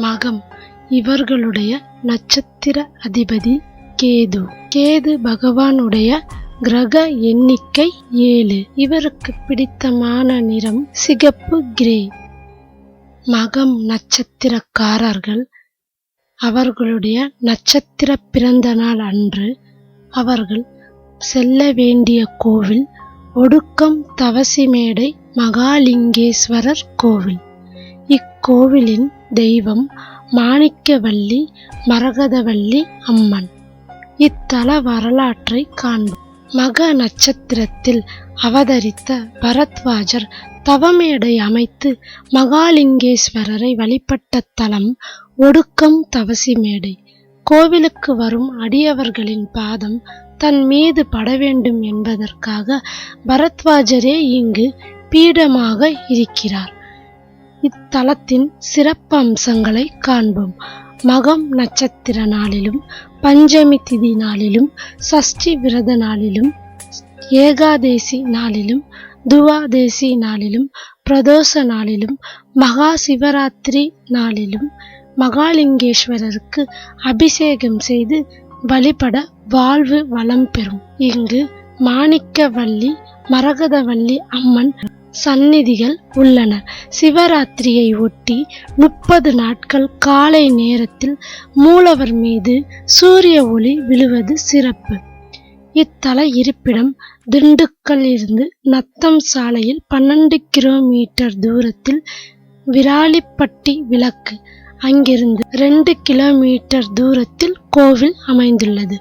மகம் இவர்களுடைய நட்சத்திர அதிபதி கேது. கேது பகவானுடைய கிரக எண்ணிக்கை 7. இவருக்கு பிடித்தமான நிறம் சிகப்பு கிரே. மகம் நட்சத்திரக்காரர்கள் அவர்களுடைய நட்சத்திர பிறந்த நாள் அன்று அவர்கள் செல்ல வேண்டிய கோவில் ஒடுக்கம் தவசிமேடை மகாலிங்கேஸ்வரர் கோவில். இக்கோவிலின் தெய்வம் மாணிக்கவல்லி மரகதவல்லி அம்மன். இத்தல வரலாற்றை காண்போம். மக நட்சத்திரத்தில் அவதரித்த பரத்வாஜர் தவமேடை அமைத்து மகாலிங்கேஸ்வரரை வழிபட்ட தலம் ஒடுக்கம் தவசிமேடை. கோவிலுக்கு வரும் அடியவர்களின் பாதம் தன் மீது பட வேண்டும் என்பதற்காக பரத்வாஜரே இங்கு பீடமாக இருக்கிறார். இத்தலத்தின் சிறப்பு அம்சங்களை காண்போம். மகம் நட்சத்திர நாளிலும் பஞ்சமி திதி நாளிலும் சஷ்டி விரத நாளிலும் ஏகாதேசி நாளிலும் துவாதேசி நாளிலும் பிரதோஷ நாளிலும் மகா சிவராத்திரி நாளிலும் மகாலிங்கேஸ்வரருக்கு அபிஷேகம் செய்து வழிபட வாழ்வு வளம் பெறும். இங்கு மாணிக்கவல்லி மரகதவல்லி அம்மன் சந்நிதிகள் உள்ளன. சிவராத்திரியை ஒட்டி 30 நாட்கள் காலை நேரத்தில் மூலவர் மீது சூரிய ஒளி விழுவது சிறப்பு. இத்தல இருப்பிடம் திண்டுக்கல் இருந்து நத்தம் சாலையில் 12 கிலோமீட்டர் தூரத்தில் விராலிப்பட்டி விலக்கு. அங்கிருந்து 2 கிலோமீட்டர் தூரத்தில் கோவில் அமைந்துள்ளது.